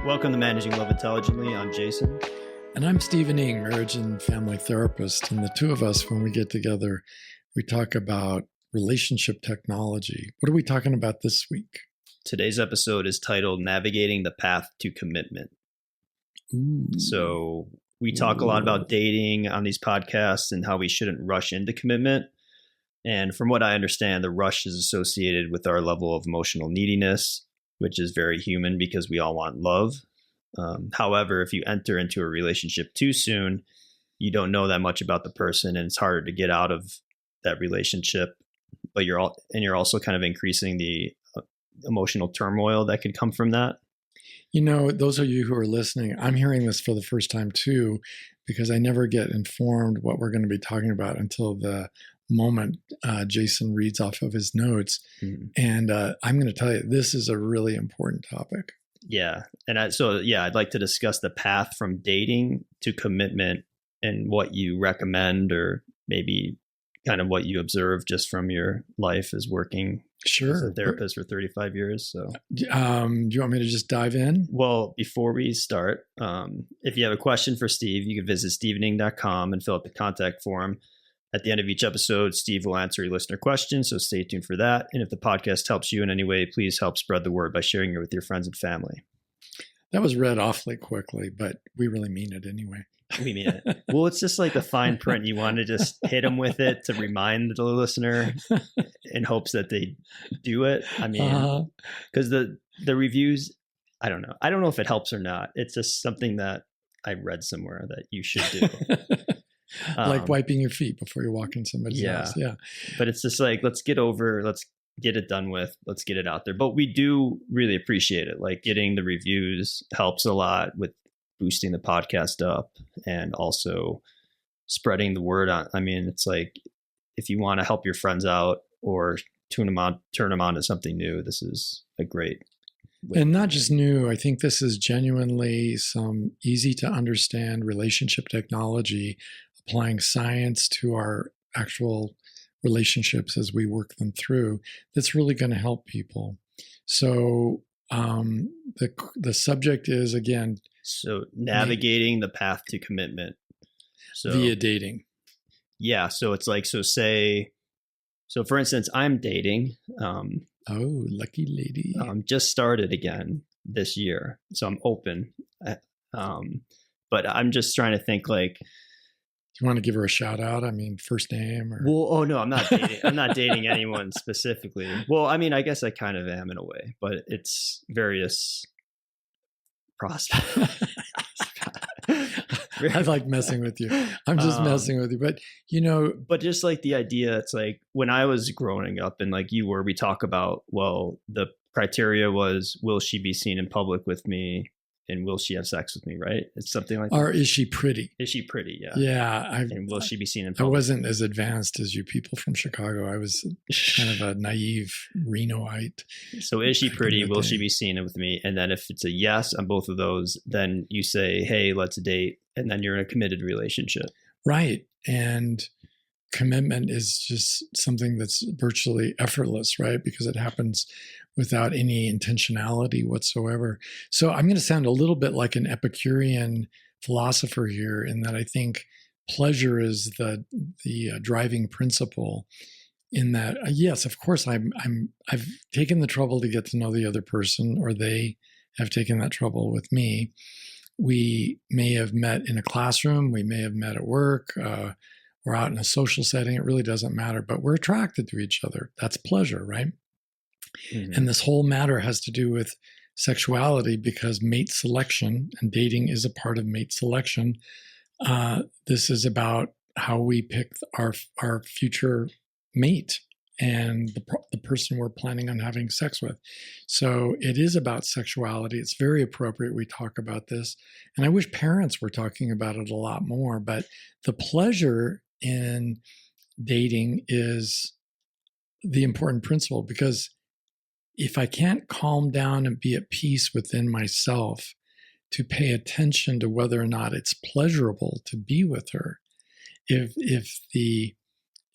Welcome to Managing Love Intelligently. I'm Jason. And I'm Stephen Ng, marriage and family therapist. And the two of us, when we get together, we talk about relationship technology. What are we talking about this week? Today's episode is titled Navigating the Path to Commitment. Ooh. So we talk a lot about dating on these podcasts and how we shouldn't rush into commitment. And from what I understand, the rush is associated with our level of emotional neediness, which is very human because we all want love. However, if you enter into a relationship too soon, you don't know that much about the person and it's harder to get out of that relationship. But you're also kind of increasing the emotional turmoil that could come from that. You know, those of you who are listening, I'm hearing this for the first time too, because I never get informed what we're going to be talking about until the moment Jason reads off of his notes. Mm-hmm. And I'm going to tell you, this is a really important topic. Yeah. And I'd like to discuss the path from dating to commitment and what you recommend, or maybe kind of what you observe just from your life as working as a therapist for 35 years. So do you want me to just dive in? Well, before we start, if you have a question for Steve, you can visit stevening.com and fill out the contact form. At the end of each episode, Steve will answer your listener questions, so stay tuned for that. And if the podcast helps you in any way, please help spread the word by sharing it with your friends and family. That was read awfully quickly, but we really mean it anyway. We mean it. Well, it's just like the fine print. You want to just hit them with it to remind the listener in hopes that they do it. I mean, because the reviews, I don't know. I don't know if it helps or not. It's just something that I read somewhere that you should do. Like wiping your feet before you walk in somebody's house. Yeah. But it's just like, let's get it done with. Let's get it out there. But we do really appreciate it. Like, getting the reviews helps a lot with boosting the podcast up and also spreading the word on. I mean, it's like, if you want to help your friends out or turn them on to something new, this is a great way. And not just new. I think this is genuinely some easy to understand relationship technology, applying science to our actual relationships as we work them through. That's really going to help people. So the subject is, again, navigating the path to commitment. So via dating. Yeah. So it's like, so for instance, I'm dating. Oh, lucky lady. Just started again this year. So I'm open. But I'm just trying to think, like, do you want to give her a shout out? I mean, first name or? Well, oh no, I'm not dating. I'm not dating anyone specifically. Well, I mean, I guess I kind of am in a way, but it's various prospects. I like messing with you. I'm just messing with you, but But just like the idea, it's like when I was growing up and like you were, we talk about, well, the criteria was, will she be seen in public with me? And will she have sex with me, right? It's something like that. Or is she pretty? Is she pretty? Yeah. Yeah. And will she be seen in public? I wasn't as advanced as you people from Chicago. I was kind of a naive Renoite. So is she pretty? Will she be seen with me? And then if it's a yes on both of those, then you say, hey, let's date. And then you're in a committed relationship. Right. And commitment is just something that's virtually effortless, right? Because it happens without any intentionality whatsoever. So I'm going to sound a little bit like an Epicurean philosopher here, in that I think pleasure is the driving principle. In that, yes, of course, I've taken the trouble to get to know the other person, or they have taken that trouble with me. We may have met in a classroom, we may have met at work, or out in a social setting. It really doesn't matter, but we're attracted to each other. That's pleasure, right? Mm-hmm. And this whole matter has to do with sexuality, because mate selection, and dating is a part of mate selection. This is about how we pick our future mate and the person we're planning on having sex with. So it is about sexuality. It's very appropriate we talk about this. And I wish parents were talking about it a lot more, but the pleasure in dating is the important principle, because if I can't calm down and be at peace within myself to pay attention to whether or not it's pleasurable to be with her, if the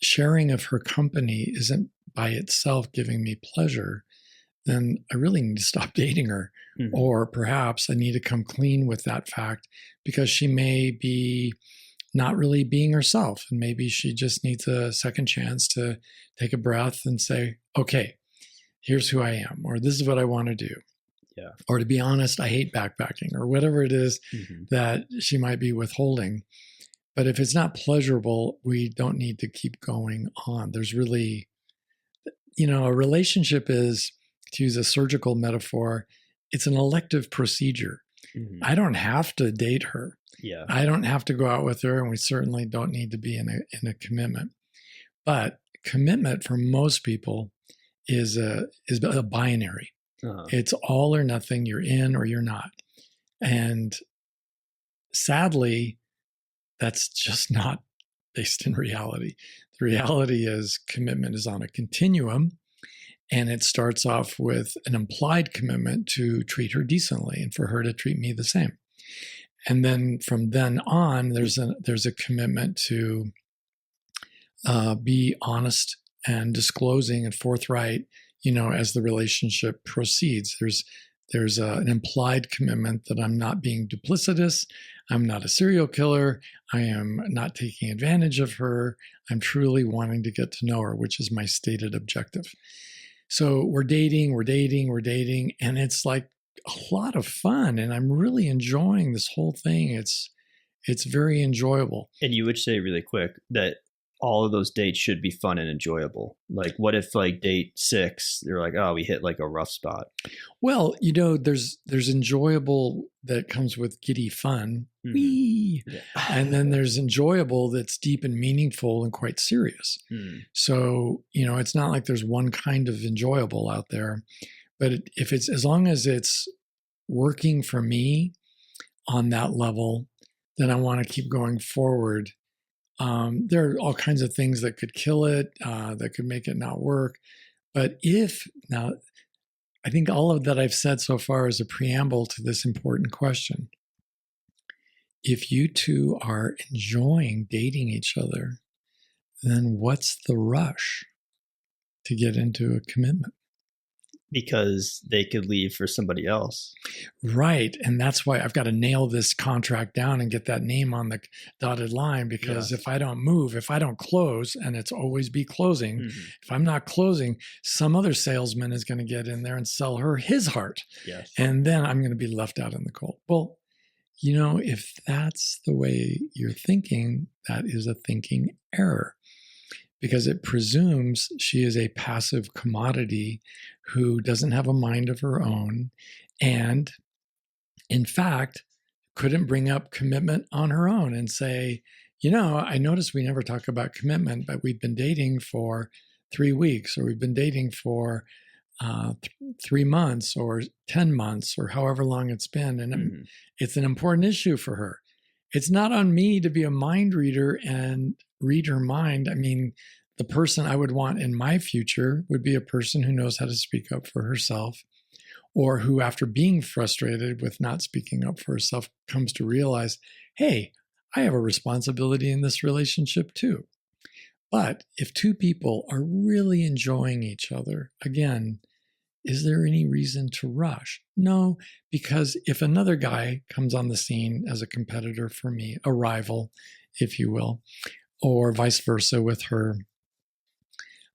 sharing of her company isn't by itself giving me pleasure, then I really need to stop dating her. Mm-hmm. Or perhaps I need to come clean with that fact because she may be not really being herself. And maybe she just needs a second chance to take a breath and say, okay, here's who I am, or this is what I want to do. Yeah. Or to be honest, I hate backpacking, or whatever it is Mm-hmm. that she might be withholding. But if it's not pleasurable, we don't need to keep going on. There's really, a relationship is, to use a surgical metaphor, it's an elective procedure. Mm-hmm. I don't have to date her. Yeah. I don't have to go out with her, and we certainly don't need to be in a commitment. But commitment for most people is a binary. Uh-huh. It's all or nothing. You're in or you're not. And sadly, that's just not based in reality. The reality is commitment is on a continuum, and it starts off with an implied commitment to treat her decently and for her to treat me the same. And then from then on, there's a commitment to be honest and disclosing and forthright, as the relationship proceeds. There's an implied commitment that I'm not being duplicitous. I'm not a serial killer. I am not taking advantage of her. I'm truly wanting to get to know her, which is my stated objective. So we're dating, and it's like a lot of fun, and I'm really enjoying this whole thing. It's very enjoyable. And you would say really quick that all of those dates should be fun and enjoyable. Like, what if like date 6, they're like, oh, we hit like a rough spot? Well, there's enjoyable that comes with giddy fun. Mm-hmm. Whee! Yeah. And then there's enjoyable that's deep and meaningful and quite serious. Mm. So, it's not like there's one kind of enjoyable out there, but if it's, as long as it's working for me on that level, then I want to keep going forward. There are all kinds of things that could kill it, that could make it not work. But I think all of that I've said so far is a preamble to this important question. If you two are enjoying dating each other, then what's the rush to get into a commitment? Because they could leave for somebody else. Right. And that's why I've got to nail this contract down and get that name on the dotted line, because if I don't move, if I don't close, and it's always be closing, if I'm not closing, some other salesman is going to get in there and sell her his heart. Yes. And then I'm going to be left out in the cold. Well, if that's the way you're thinking, that is a thinking error, because it presumes she is a passive commodity who doesn't have a mind of her own, and in fact, couldn't bring up commitment on her own and say, I noticed we never talk about commitment, but we've been dating for 3 weeks, or we've been dating for 3 months or 10 months or however long it's been. And it's an important issue for her. It's not on me to be a mind reader and read her mind. I mean, the person I would want in my future would be a person who knows how to speak up for herself, or who, after being frustrated with not speaking up for herself, comes to realize, hey, I have a responsibility in this relationship too. But if two people are really enjoying each other, again, is there any reason to rush? No, because if another guy comes on the scene as a competitor for me, a rival, if you will, or vice versa with her,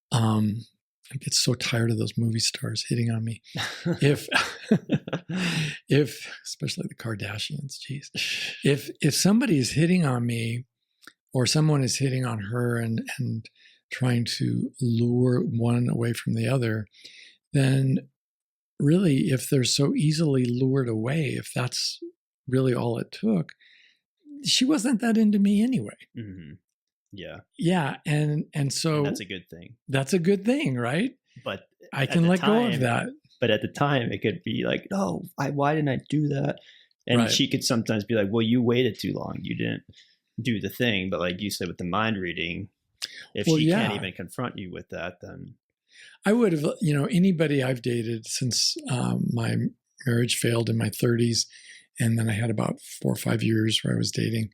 I get so tired of those movie stars hitting on me. If especially the Kardashians, geez, if somebody is hitting on me, or someone is hitting on her and trying to lure one away from the other, then really, if they're so easily lured away, if that's really all it took, she wasn't that into me anyway. Mm-hmm. Yeah. Yeah. And so that's a good thing. That's a good thing, right? But I can let go of that. But at the time, it could be like, no, why didn't I do that? And she could sometimes be like, well, you waited too long. You didn't do the thing. But like you said, with the mind reading, if she can't even confront you with that, then. I would have, anybody I've dated since my marriage failed in my 30s, and then I had about 4 or 5 years where I was dating.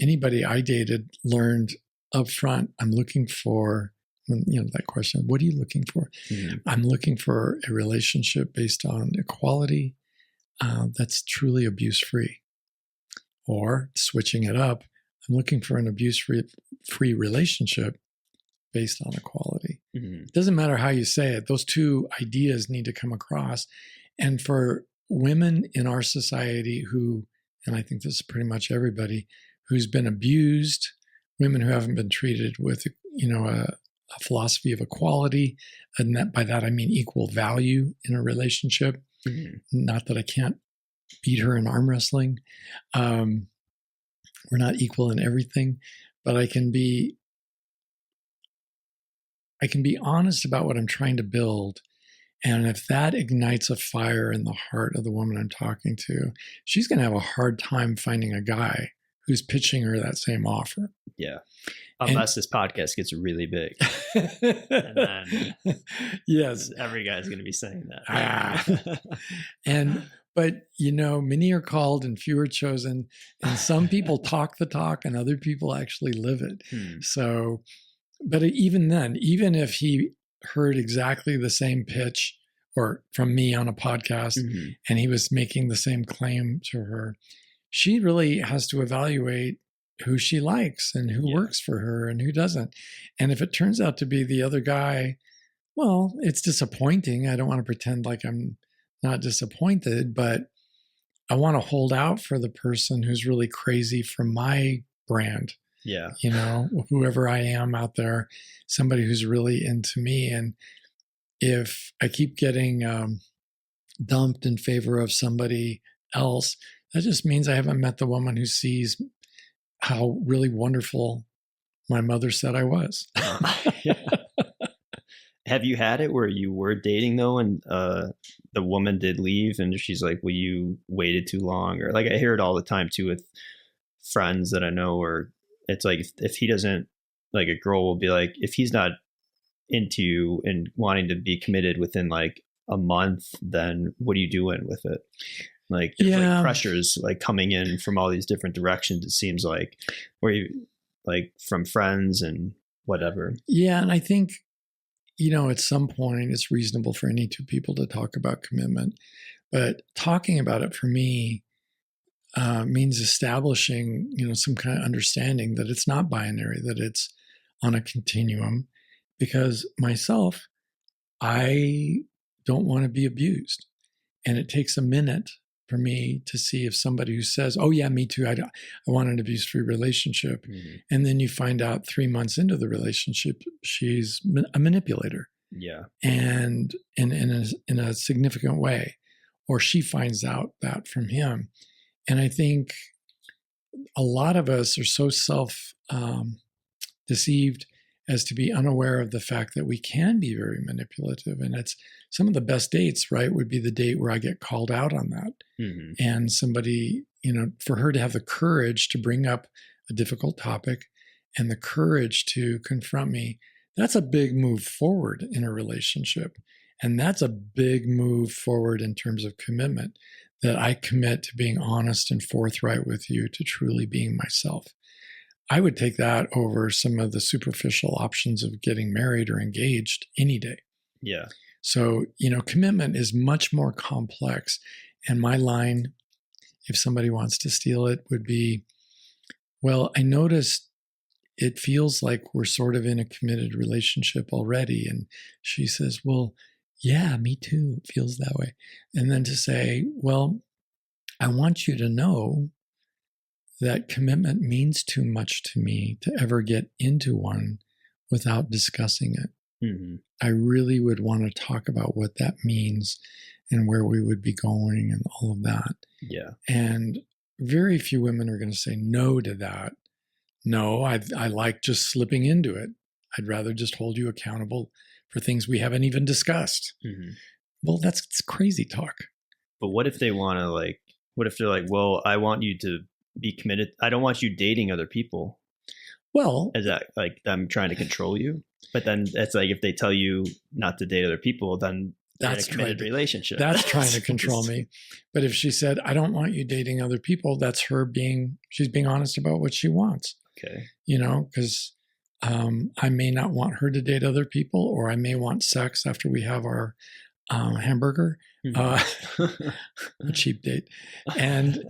Anybody I dated learned up front, I'm looking for when, that question, what are you looking for? Mm-hmm. I'm looking for a relationship based on equality that's truly abuse-free. Or switching it up, I'm looking for an abuse-free relationship based on equality. Mm-hmm. It doesn't matter how you say it. Those two ideas need to come across. And for women in our society who, and I think this is pretty much everybody, who's been abused, women who haven't been treated with, a philosophy of equality, and by that I mean equal value in a relationship. Mm-hmm. Not that I can't beat her in arm wrestling. We're not equal in everything, but I can be honest about what I'm trying to build. And if that ignites a fire in the heart of the woman I'm talking to, she's going to have a hard time finding a guy who's pitching her that same offer. Yeah. Unless this podcast gets really big. And then yes, every guy's going to be saying that. But many are called and few are chosen. And some people talk the talk and other people actually live it. So, but even then, even if he heard exactly the same pitch or from me on a podcast, mm-hmm. and he was making the same claim to her, she really has to evaluate who she likes and who works for her and who doesn't. And if it turns out to be the other guy, well, it's disappointing. I don't want to pretend like I'm not disappointed, but I want to hold out for the person who's really crazy for my brand. Yeah. Whoever I am out there, somebody who's really into me. And if I keep getting dumped in favor of somebody else, that just means I haven't met the woman who sees how really wonderful my mother said I was. Have you had it where you were dating though, and the woman did leave and she's like, well, you waited too long? Or like, I hear it all the time too with friends that I know, or it's like, if he doesn't, like a girl will be like, if he's not into you and wanting to be committed within like a month, then what are you doing with it? Like, there's like pressures like coming in from all these different directions, it seems like, where you like from friends and whatever. Yeah. And I think, at some point it's reasonable for any two people to talk about commitment, but talking about it for me means establishing, some kind of understanding that it's not binary, that it's on a continuum, because myself, I don't want to be abused. And it takes a minute for me to see if somebody who says, oh yeah, me too, I want an abuse-free relationship. Mm-hmm. And then you find out 3 months into the relationship, she's a manipulator. Yeah. And in a significant way, or she finds out that from him. And I think a lot of us are so deceived as to be unaware of the fact that we can be very manipulative. And it's some of the best dates, right, would be the date where I get called out on that. Mm-hmm. And somebody, for her to have the courage to bring up a difficult topic and the courage to confront me, that's a big move forward in a relationship. And that's a big move forward in terms of commitment, that I commit to being honest and forthright with you, to truly being myself. I would take that over some of the superficial options of getting married or engaged any day. Yeah. So, commitment is much more complex. And my line, if somebody wants to steal it, would be, well, I noticed it feels like we're sort of in a committed relationship already. And she says, well, yeah, me too. It feels that way. And then to say, well, I want you to know that commitment means too much to me to ever get into one without discussing it. Mm-hmm. I really would want to talk about what that means and where we would be going and all of that. Yeah. And very few women are going to say no to that. No, I like just slipping into it. I'd rather just hold you accountable for things we haven't even discussed. Mm-hmm. Well, that's crazy talk. But what if they want to what if they're like, well, I want you to be committed. I don't want you dating other people. Well, is that like I'm trying to control you? But then it's like, if they tell you not to date other people, then that's a committed relationship. That's trying to control me. But if she said, I don't want you dating other people, that's she's being honest about what she wants. Okay. Because I may not want her to date other people, or I may want sex after we have our hamburger, a cheap date. And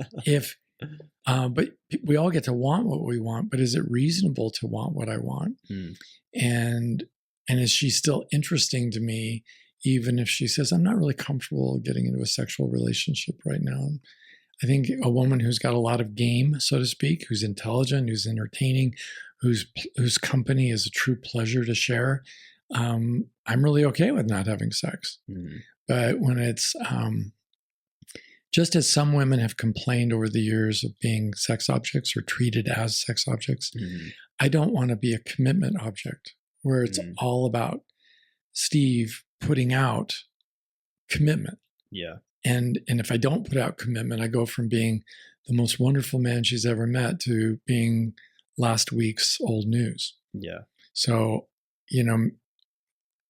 but we all get to want what we want, but is it reasonable to want what I want? And is she still interesting to me, even if she says, I'm not really comfortable getting into a sexual relationship right now? I think a woman who's got a lot of game, so to speak, who's intelligent, who's entertaining, whose company is a true pleasure to share, I'm really okay with not having sex. But when it's just as some women have complained over the years of being sex objects or treated as sex objects, I don't want to be a commitment object where it's all about Steve putting out commitment. Yeah. And if I don't put out commitment, I go from being the most wonderful man she's ever met to being last week's old news. Yeah. So,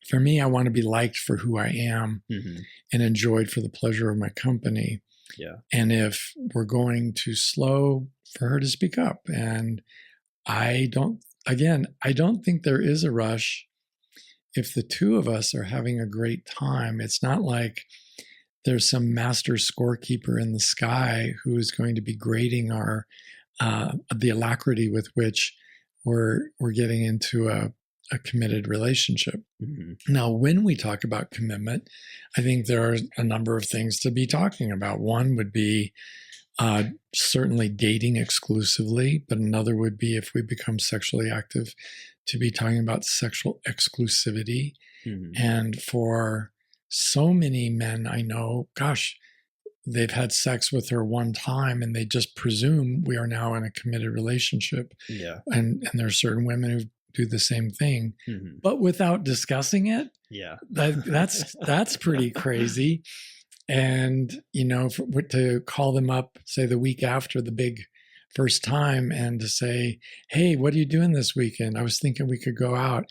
for me, I want to be liked for who I am and enjoyed for the pleasure of my company. Yeah. And if we're going too slow, for her to speak up. And I don't think there is a rush. If the two of us are having a great time, it's not like there's some master scorekeeper in the sky who is going to be grading our the alacrity with which we're getting into a committed relationship. Now, when we talk about commitment, I think there are a number of things to be talking about. One would be certainly dating exclusively, but another would be, if we become sexually active, to be talking about sexual exclusivity. And for so many men I know, gosh, they've had sex with her one time and they just presume we are now in a committed relationship. Yeah. And there are certain women who do the same thing, but without discussing it. Yeah. That's pretty crazy. And, to call them up, say the week after the big first time, and to say, hey, what are you doing this weekend? I was thinking we could go out.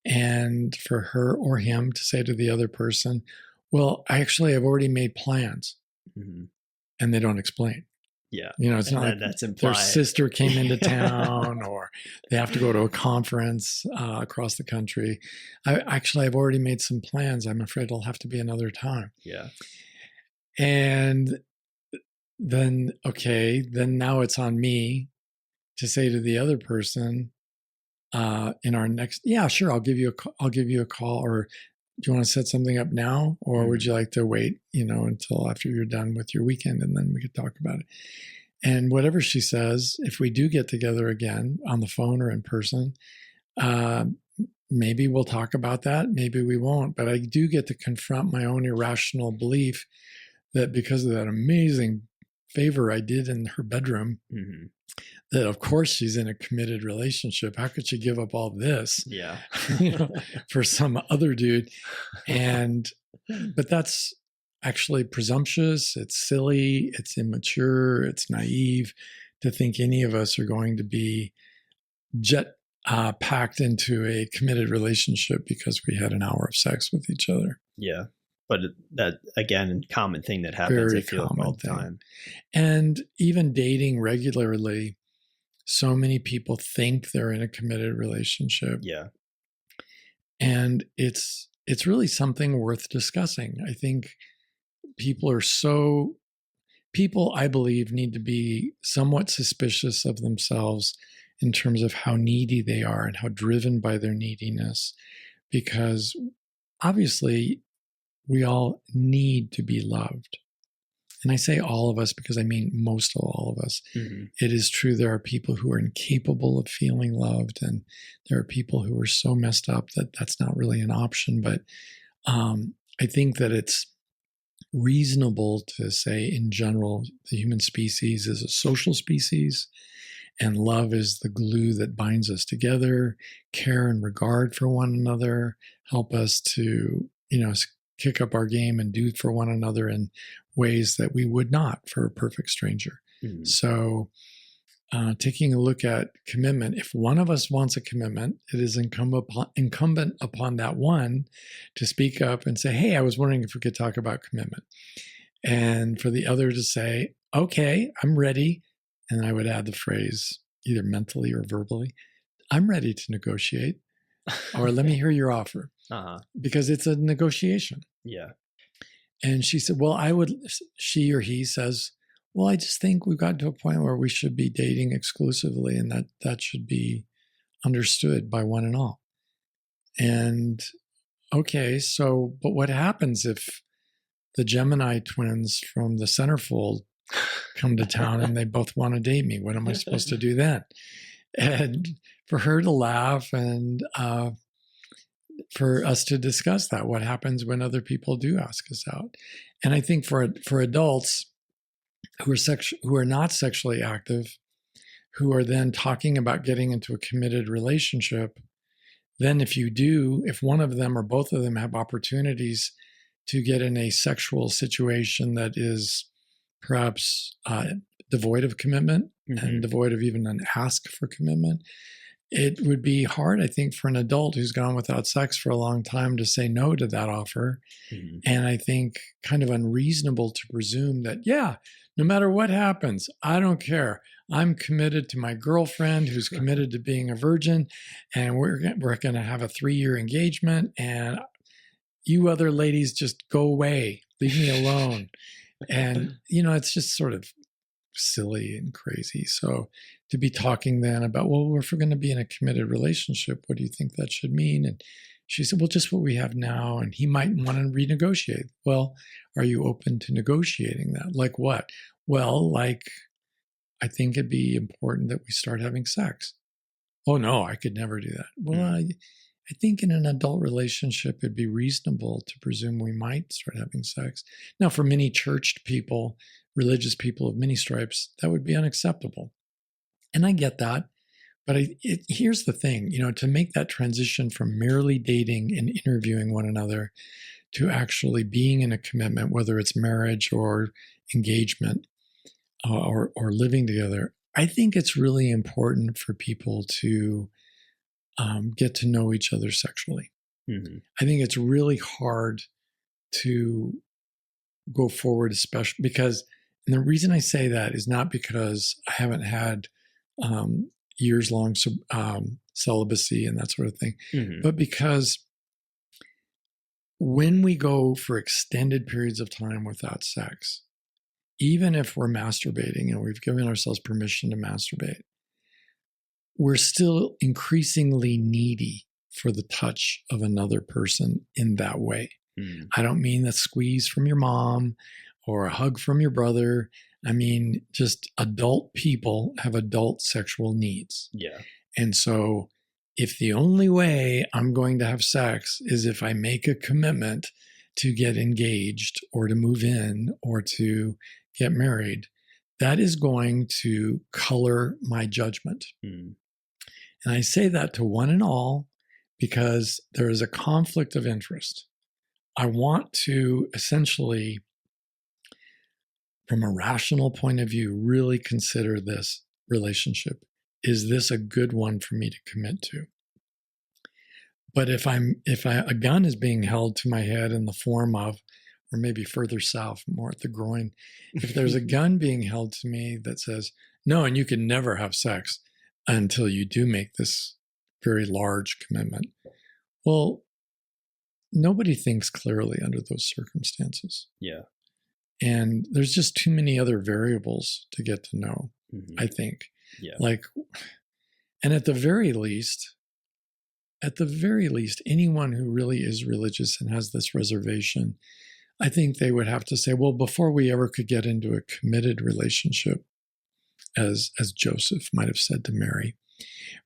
And for her or him to say to the other person, well, actually, I've already made plans. And they don't explain. Yeah. It's not like that's implied. Their sister came into town or they have to go to a conference across the country. I've already made some plans. I'm afraid it'll have to be another time. Yeah. And then now it's on me to say to the other person, in our next, yeah, sure, I'll give you a call, or do you want to set something up now, or would you like to wait, until after you're done with your weekend, and then we could talk about it. And whatever she says, if we do get together again on the phone or in person, maybe we'll talk about that, maybe we won't. But I do get to confront my own irrational belief that because of that amazing favor I did in her bedroom, that of course she's in a committed relationship. How could she give up all this? Yeah. For some other dude? But that's actually presumptuous. It's silly. It's immature. It's naive to think any of us are going to be packed into a committed relationship because we had an hour of sex with each other. Yeah. But that, again, common thing that happens, Very I feel, common all the thing. time. And even dating regularly, so many people think they're in a committed relationship. Yeah. And it's really something worth discussing. I think people, I believe, need to be somewhat suspicious of themselves in terms of how needy they are and how driven by their neediness, because obviously we all need to be loved. And I say all of us because I mean most of all of us. It is true there are people who are incapable of feeling loved, and there are people who are so messed up that that's not really an option. But I think that it's reasonable to say, in general, the human species is a social species, and love is the glue that binds us together. Care and regard for one another help us to, kick up our game and do for one another in ways that we would not for a perfect stranger. So taking a look at commitment, if one of us wants a commitment, it is incumbent upon that one to speak up and say, hey, I was wondering if we could talk about commitment. And for the other to say, okay, I'm ready. And I would add the phrase, either mentally or verbally, I'm ready to negotiate, or let me hear your offer, because it's a negotiation. Yeah. And she said, well, she or he says, well, I just think we've gotten to a point where we should be dating exclusively, and that should be understood by one and all. And okay, so, but what happens if the Gemini twins from the centerfold come to town and they both want to date me? What am I supposed to do then? And for her to laugh, and for us to discuss that, what happens when other people do ask us out. And I think for adults who are not sexually active, who are then talking about getting into a committed relationship, then if one of them or both of them have opportunities to get in a sexual situation that is perhaps devoid of commitment, and devoid of even an ask for commitment, it would be hard, I think, for an adult who's gone without sex for a long time to say no to that offer. And I think kind of unreasonable to presume that, yeah, no matter what happens, I don't care. I'm committed to my girlfriend who's committed to being a virgin, and we're going to have a 3-year engagement, and you other ladies just go away, leave me alone. And, it's just sort of silly and crazy. So to be talking then about, well, if we're going to be in a committed relationship, what do you think that should mean? And she said, well, just what we have now. And he might want to renegotiate. Well, are you open to negotiating that? Like what? Well, like, I think it'd be important that we start having sex. Oh, no, I could never do that. Well, I think in an adult relationship, it'd be reasonable to presume we might start having sex. Now, for many churched people, religious people of many stripes, that would be unacceptable. And I get that. But here's the thing, to make that transition from merely dating and interviewing one another to actually being in a commitment, whether it's marriage or engagement or living together, I think it's really important for people to get to know each other sexually. I think it's really hard to go forward, especially because, and the reason I say that is not because I haven't had years-long celibacy and that sort of thing, but because when we go for extended periods of time without sex, even if we're masturbating and we've given ourselves permission to masturbate, we're still increasingly needy for the touch of another person in that way. I don't mean the squeeze from your mom or a hug from your brother. I mean, just adult people have adult sexual needs. Yeah. And so if the only way I'm going to have sex is if I make a commitment to get engaged or to move in or to get married, that is going to color my judgment. And I say that to one and all because there is a conflict of interest. I want to essentially, from a rational point of view, really consider this relationship. Is this a good one for me to commit to? But if a gun is being held to my head in the form of, or maybe further south, more at the groin, if there's a gun being held to me that says, no, and you can never have sex until you do make this very large commitment. Well, nobody thinks clearly under those circumstances. Yeah. And there's just too many other variables to get to know, I think. Yeah. And at the very least, anyone who really is religious and has this reservation, I think they would have to say, well, before we ever could get into a committed relationship, as Joseph might have said to Mary,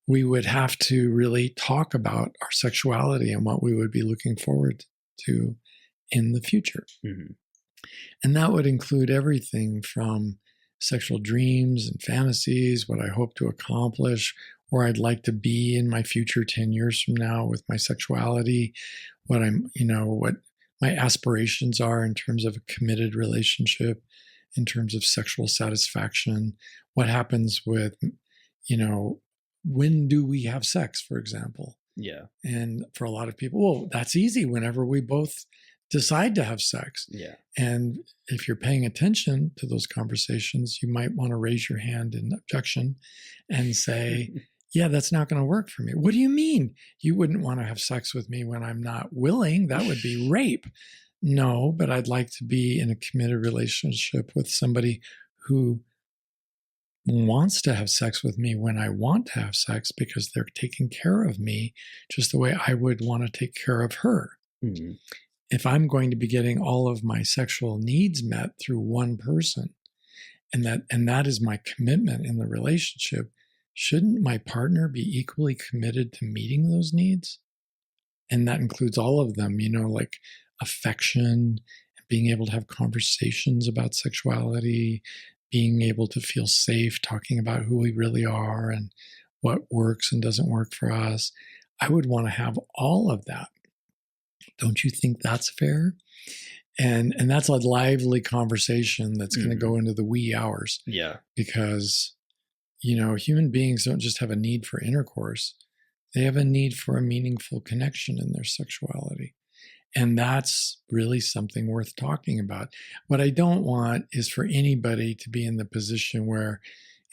we would have to really talk about our sexuality and what we would be looking forward to in the future. And that would include everything from sexual dreams and fantasies, what I hope to accomplish, where I'd like to be in my future 10 years from now with my sexuality, what my aspirations are in terms of a committed relationship, in terms of sexual satisfaction, what happens with, when do we have sex, for example? Yeah. And for a lot of people, well, that's easy whenever we both decide to have sex. Yeah. And if you're paying attention to those conversations, you might want to raise your hand in objection and say, yeah, that's not going to work for me. What do you mean you wouldn't want to have sex with me when I'm not willing? That would be rape. No, but I'd like to be in a committed relationship with somebody who wants to have sex with me when I want to have sex because they're taking care of me just the way I would want to take care of her. Mm-hmm. If I'm going to be getting all of my sexual needs met through one person, and that is my commitment in the relationship, shouldn't my partner be equally committed to meeting those needs? And that includes all of them, like affection, being able to have conversations about sexuality, being able to feel safe talking about who we really are and what works and doesn't work for us. I would want to have all of that. Don't you think that's fair? And that's a lively conversation that's going to go into the wee hours. Yeah. Because, human beings don't just have a need for intercourse. They have a need for a meaningful connection in their sexuality. And that's really something worth talking about. What I don't want is for anybody to be in the position where,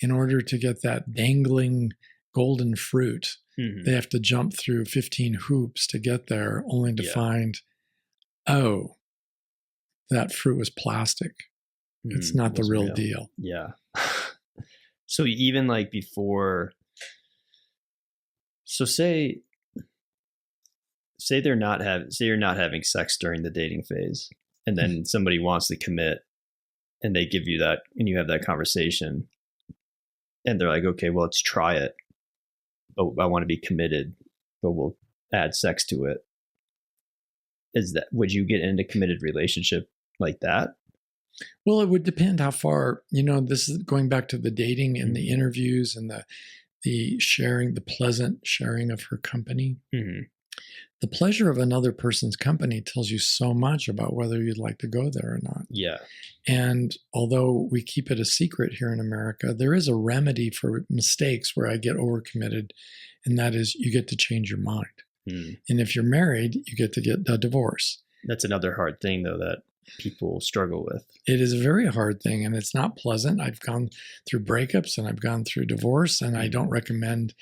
in order to get that dangling golden fruit, they have to jump through 15 hoops to get there, only to find, oh, that fruit was plastic. It's not the real deal. Yeah. So even like before, so say you're not having sex during the dating phase, and then somebody wants to commit, and they give you that, and you have that conversation, and they're like, okay, well, let's try it, but I want to be committed, but we'll add sex to it. Would you get into a committed relationship like that? Well, it would depend how far, this is going back to the dating and the interviews and the sharing, the pleasant sharing of her company. Mm-hmm. The pleasure of another person's company tells you so much about whether you'd like to go there or not. Yeah. And although we keep it a secret here in America, there is a remedy for mistakes where I get overcommitted, and that is you get to change your mind. Mm. And if you're married, you get to get a divorce. That's another hard thing, though, that people struggle with. It is a very hard thing, and it's not pleasant. I've gone through breakups and I've gone through divorce, and I don't recommend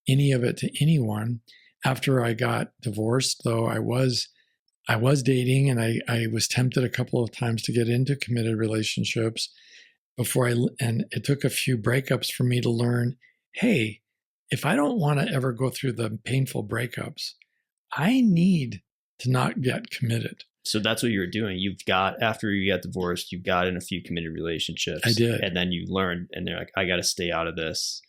any of it to anyone. After I got divorced, though, I was dating, and I was tempted a couple of times to get into committed relationships and it took a few breakups for me to learn, hey, if I don't want to ever go through the painful breakups, I need to not get committed. So that's what you were doing. After you got divorced, you got in a few committed relationships. I did. And then you learned, and they're like, I got to stay out of this.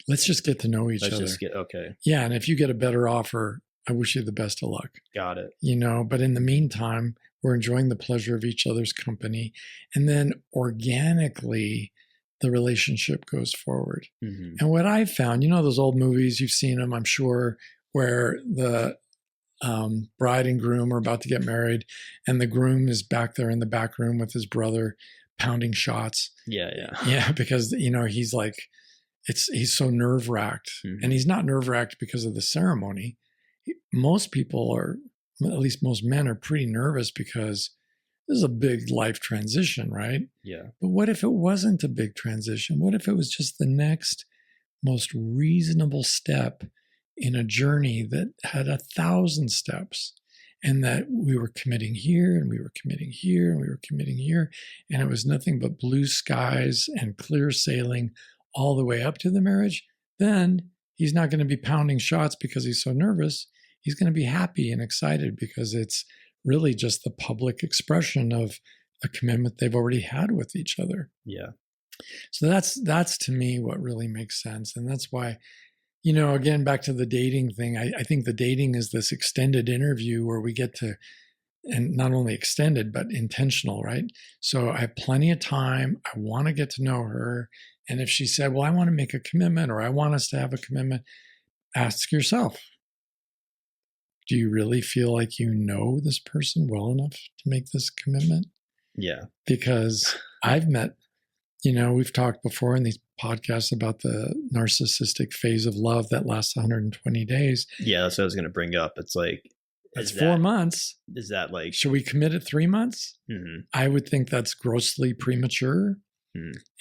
Let's just get to know each other. Okay. Yeah. And if you get a better offer, I wish you the best of luck. Got it. But in the meantime, we're enjoying the pleasure of each other's company. And then organically, the relationship goes forward. Mm-hmm. And what I've found, those old movies, you've seen them, I'm sure, where the bride and groom are about to get married, and the groom is back there in the back room with his brother pounding shots. Yeah. Yeah, because, he's like, he's so nerve-wracked. Mm-hmm. And he's not nerve-wracked because of the ceremony. Most people are, at least most men, are pretty nervous because this is a big life transition, right? Yeah. But what if it wasn't a big transition? What if it was just the next most reasonable step in a journey that had 1,000 steps, and that we were committing here and we were committing here and we were committing here, and it was nothing but blue skies and clear sailing all the way up to the marriage? Then he's not going to be pounding shots because he's so nervous. He's going to be happy and excited because it's really just the public expression of a commitment they've already had with each other. Yeah. So that's to me what really makes sense. And that's why, again, back to the dating thing, I think the dating is this extended interview where we get to, and not only extended, but intentional, right? So I have plenty of time. I want to get to know her. And if she said, well, I want to make a commitment, or I want us to have a commitment, ask yourself, do you really feel like you know this person well enough to make this commitment? Yeah. Because I've met, we've talked before in these podcasts about the narcissistic phase of love that lasts 120 days. Yeah, that's what I was going to bring up. It's like, it's 4 months. Is that like, should we commit at 3 months? Mm-hmm. I would think that's grossly premature.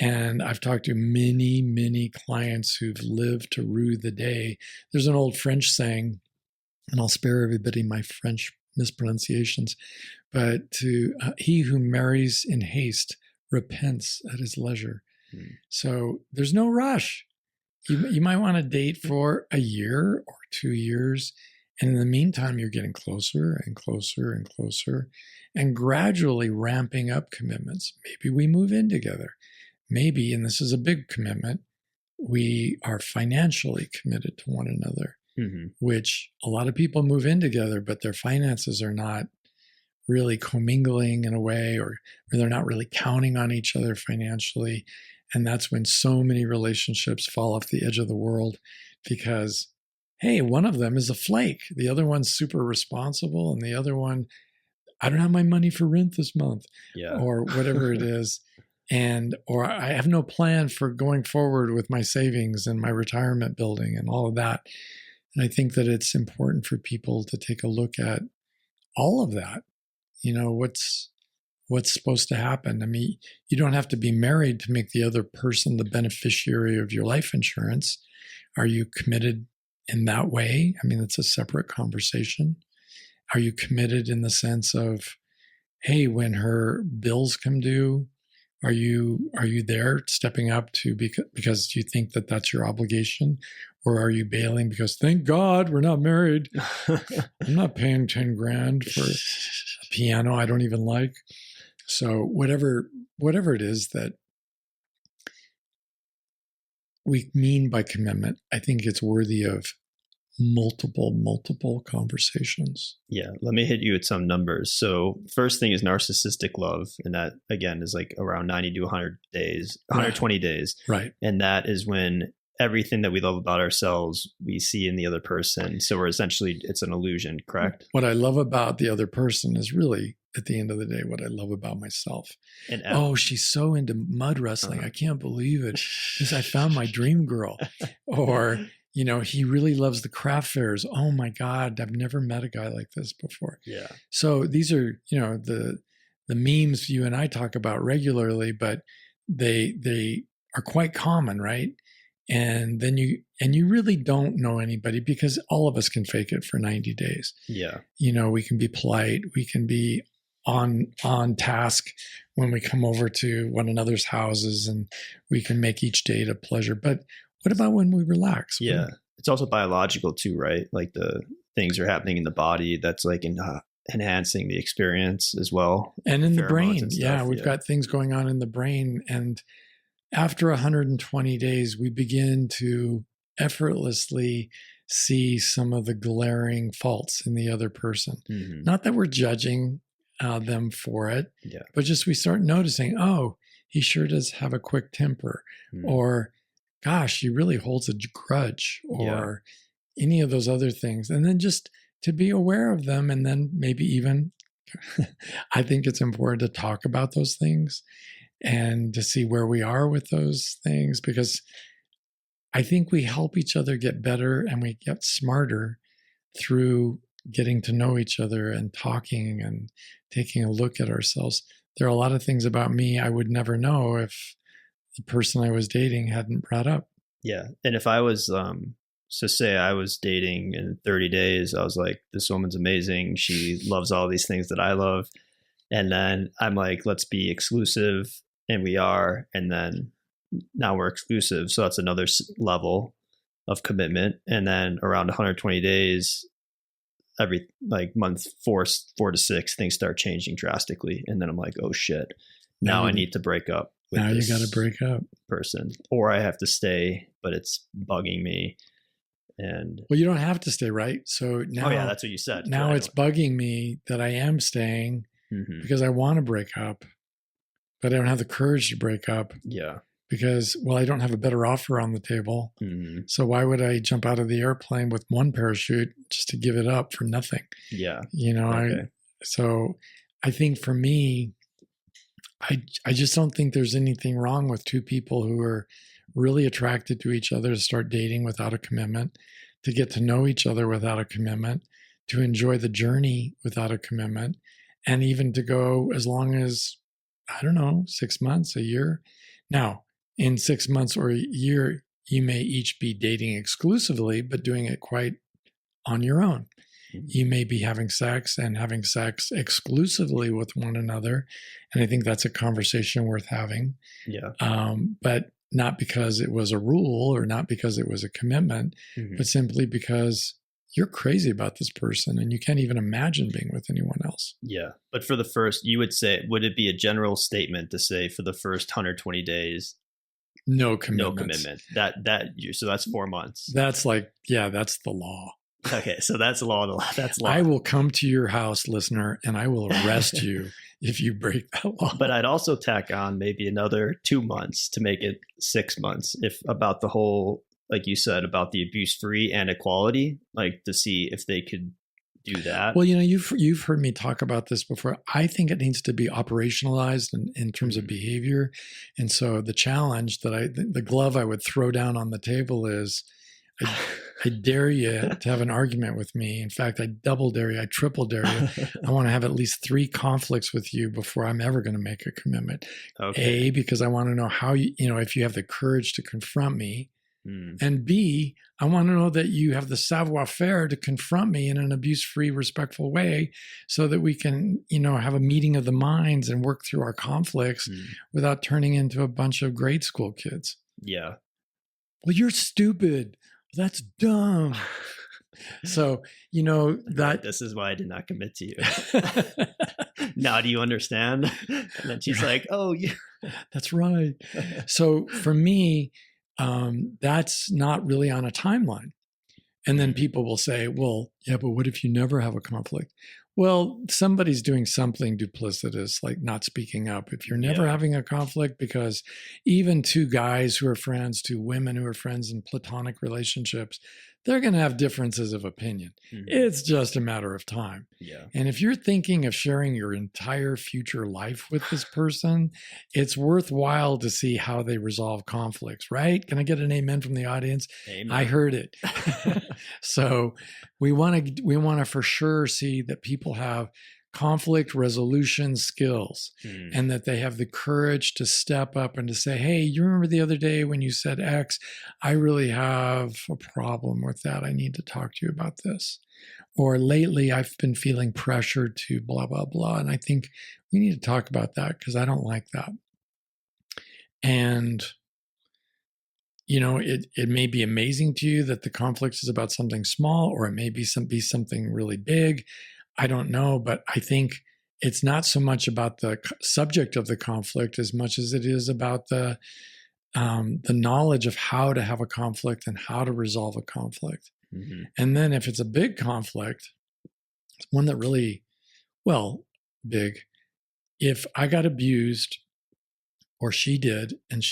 And I've talked to many, many clients who've lived to rue the day. There's an old French saying, and I'll spare everybody my French mispronunciations, but he who marries in haste repents at his leisure. So there's no rush. You might want to date for a year or 2 years. And in the meantime, you're getting closer and closer and closer and gradually ramping up commitments. Maybe we move in together. Maybe, and this is a big commitment, we are financially committed to one another, which a lot of people move in together, but their finances are not really commingling in a way, or they're not really counting on each other financially. And that's when so many relationships fall off the edge of the world because, hey, one of them is a flake. The other one's super responsible. And the other one, I don't have my money for rent this month, or whatever it is. Or I have no plan for going forward with my savings and my retirement building and all of that. And I think that it's important for people to take a look at all of that. What's supposed to happen? I mean, you don't have to be married to make the other person the beneficiary of your life insurance. Are you committed in that way? I mean, it's a separate conversation. Are you committed in the sense of, hey, when her bills come due, are you there stepping up to because you think that that's your obligation? Or are you bailing because thank God we're not married? I'm not paying 10 grand for a piano I don't even like. So whatever it is that we mean by commitment, I think it's worthy of multiple conversations. Yeah. Let me hit you with some numbers. So first thing is narcissistic love. And that again is like around 90 to 100 days, 120 days. Right. And that is when everything that we love about ourselves, we see in the other person. So we're essentially, it's an illusion, correct? What I love about the other person is really, at the end of the day, what I love about myself. And she's so into mud wrestling. I can't believe it. Because I found my dream girl. Or, he really loves the craft fairs. Oh my God, I've never met a guy like this before. Yeah. So these are, the memes you and I talk about regularly, but they are quite common, right? And then you really don't know anybody because all of us can fake it for 90 days. Yeah. We can be polite. We can be on task when we come over to one another's houses, and we can make each date a pleasure. But what about when we relax? Yeah. It's also biological too, right? Like the things are happening in the body that's like enhancing the experience as well. And in the brain. Yeah. We've got things going on in the brain. And after 120 days, we begin to effortlessly see some of the glaring faults in the other person. Mm-hmm. Not that we're judging them for it, but just we start noticing, oh, he sure does have a quick temper, or gosh, he really holds a grudge, or any of those other things. And then just to be aware of them, and then maybe even, I think it's important to talk about those things and to see where we are with those things, because I think we help each other get better and we get smarter through getting to know each other and talking and taking a look at ourselves. There are a lot of things about me I would never know if the person I was dating hadn't brought up. Yeah. And if I was, so say I was dating in 30 days, I was like, this woman's amazing. She loves all these things that I love. And then I'm like, let's be exclusive. And we are. And then now we're exclusive. So that's another level of commitment. And then around 120 days, every like month 4 to 6, things start changing drastically. And then I'm like, oh shit, now I need to break up with now this you got to break up person, or I have to stay, but it's bugging me. And well, you don't have to stay, right? So now, that's what you said. Now it's bugging me that I am staying because I want to break up, but I don't have the courage to break up. Yeah. Because, well, I don't have a better offer on the table. Mm-hmm. So why would I jump out of the airplane with one parachute just to give it up for nothing? Yeah. Okay. So I think for me, I just don't think there's anything wrong with two people who are really attracted to each other to start dating without a commitment, to get to know each other without a commitment, to enjoy the journey without a commitment, and even to go as long as, I don't know, 6 months, a year. Now, in 6 months or a year, you may each be dating exclusively, but doing it quite on your own. You may be having sex exclusively with one another. And I think that's a conversation worth having. Yeah. But not because it was a rule or not because it was a commitment, but simply because you're crazy about this person and you can't even imagine being with anyone else. Yeah. But for the first, you would say, would it be a general statement to say for the first 120 days, no commitment? No commitment. So that's 4 months. That's that's the law. Okay. So that's law. That's law. I will come to your house, listener, and I will arrest you if you break that law. But I'd also tack on maybe another 2 months to make it 6 months if about the whole, like you said, about the abuse free and equality, like to see if they could do that. Well, you've heard me talk about this before. I think it needs to be operationalized in terms of behavior. And so the challenge the glove I would throw down on the table is I dare you to have an argument with me. In fact, I double dare you, I triple dare you. I want to have at least 3 conflicts with you before I'm ever going to make a commitment. Okay. A, because I want to know how if you have the courage to confront me. And B, I want to know that you have the savoir-faire to confront me in an abuse-free, respectful way so that we can, have a meeting of the minds and work through our conflicts without turning into a bunch of grade school kids. Yeah. Well, you're stupid. That's dumb. So, that this is why I did not commit to you. Now, do you understand? And then she's like, oh, yeah. That's right. So for me, that's not really on a timeline. And then people will say, well, yeah, but what if you never have a conflict? Well, somebody's doing something duplicitous, like not speaking up. If you're never having a conflict, because even 2 guys who are friends, 2 women who are friends in platonic relationships, they're going to have differences of opinion. It's just a matter of time. Yeah. And if you're thinking of sharing your entire future life with this person, it's worthwhile to see how they resolve conflicts, right? Can I get an amen from the audience? Amen. I heard it. So we want to for sure see that people have conflict resolution skills and that they have the courage to step up and to say, hey, you remember the other day when you said X? I really have a problem with that. I need to talk to you about this. Or lately I've been feeling pressured to blah, blah, blah. And I think we need to talk about that because I don't like that. And, it may be amazing to you that the conflict is about something small, or it may be something really big. I don't know, but I think it's not so much about the subject of the conflict as much as it is about the knowledge of how to have a conflict and how to resolve a conflict. And then if it's a big conflict, one that really, big, if I got abused or she did, and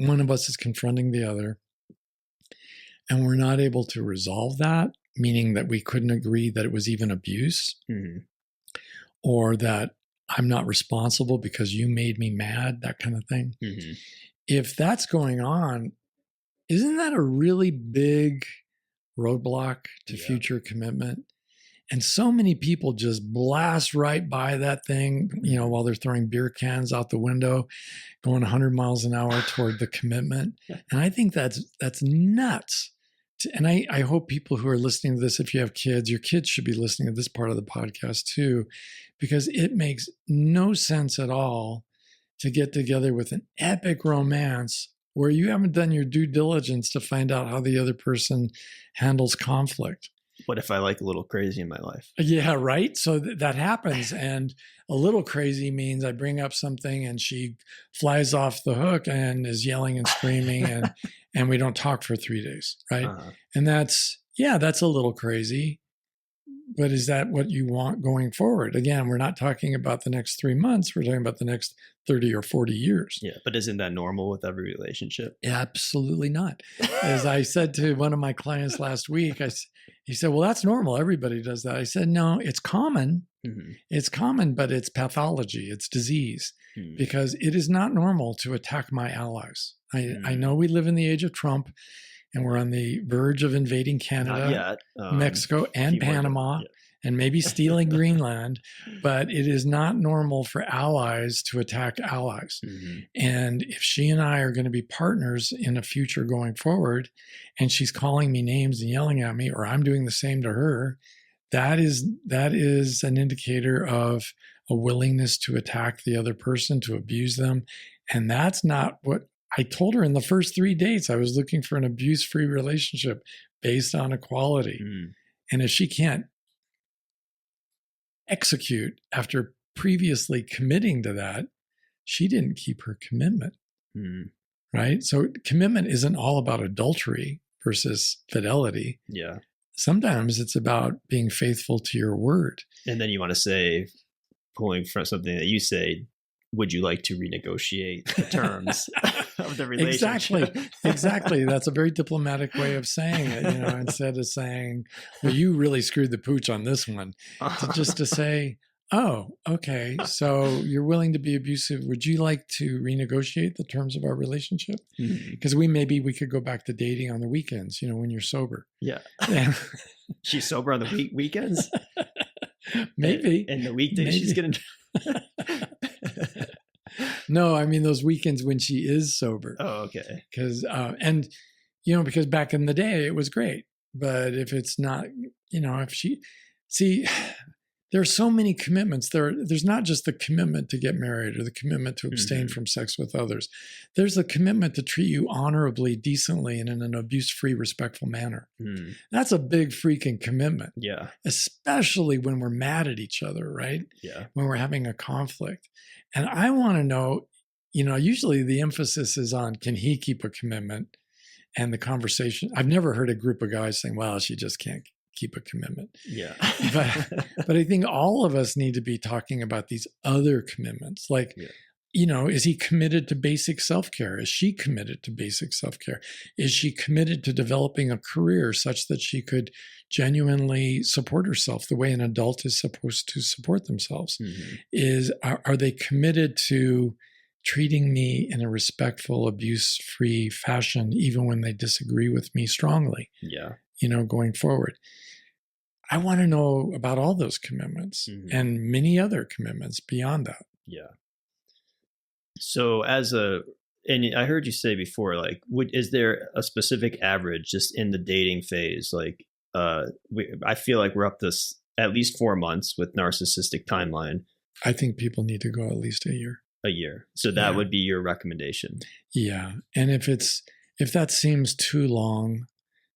one of us is confronting the other, and we're not able to resolve that, meaning that we couldn't agree that it was even abuse, or that I'm not responsible because you made me mad, that kind of thing. If that's going on, isn't that a really big roadblock to future commitment? And so many people just blast right by that thing, while they're throwing beer cans out the window, going 100 miles an hour toward the commitment. And I think that's nuts. And I hope people who are listening to this, if you have kids, your kids should be listening to this part of the podcast too, because it makes no sense at all to get together with an epic romance where you haven't done your due diligence to find out how the other person handles conflict. What if I like a little crazy in my life? Yeah, right. So that happens. And a little crazy means I bring up something and she flies off the hook and is yelling and screaming and we don't talk for 3 days. Right. And that's a little crazy. But is that what you want going forward? Again, we're not talking about the next 3 months. We're talking about the next 30 or 40 years. Yeah. But isn't that normal with every relationship? Absolutely not. As I said to one of my clients last week, he said, well, that's normal. Everybody does that. I said, no, it's common. It's common, but it's pathology. It's disease because it is not normal to attack my allies. I know we live in the age of Trump and we're on the verge of invading Canada, Mexico, and Panama. and maybe stealing Greenland, but it is not normal for allies to attack allies. Mm-hmm. And if she and I are going to be partners in a future going forward, and she's calling me names and yelling at me, or I'm doing the same to her, that is an indicator of a willingness to attack the other person, to abuse them. And that's not what I told her in the first 3 dates. I was looking for an abuse-free relationship based on equality. Mm. And if she can't execute after previously committing to that, she didn't keep her commitment. Mm. Right? So commitment isn't all about adultery versus fidelity. Yeah. Sometimes it's about being faithful to your word. And then you want to say, pulling from something that you say, would you like to renegotiate the terms of the relationship? Exactly. That's a very diplomatic way of saying it, instead of saying, well, you really screwed the pooch on this one, just to say, oh, okay, so you're willing to be abusive. Would you like to renegotiate the terms of our relationship? Because we could go back to dating on the weekends, when you're sober. Yeah. She's sober on the weekends? Maybe. And the weekdays she's going to... No, I mean those weekends when she is sober. Oh, okay. Because because back in the day it was great, but if it's not, there's so many commitments. There's not just the commitment to get married or the commitment to abstain from sex with others. There's a commitment to treat you honorably, decently, and in an abuse-free, respectful manner. Mm. That's a big freaking commitment. Yeah. Especially when we're mad at each other, right? Yeah. When we're having a conflict. And I want to know, usually the emphasis is on, can he keep a commitment? And the conversation, I've never heard a group of guys saying, well, she just can't keep a commitment. Yeah. but I think all of us need to be talking about these other commitments. Like, is he committed to basic self-care? Is she committed to basic self-care? Is she committed to developing a career such that she could genuinely support herself the way an adult is supposed to support themselves? Mm-hmm. Are they committed to treating me in a respectful, abuse-free fashion, even when they disagree with me strongly? Yeah. Going forward. I want to know about all those commitments and many other commitments beyond that. Yeah. So and I heard you say before, like, is there a specific average just in the dating phase? Like, I feel like we're up to at least 4 months with narcissistic timeline. I think people need to go at least a year. A year. So that would be your recommendation. Yeah. And if that seems too long,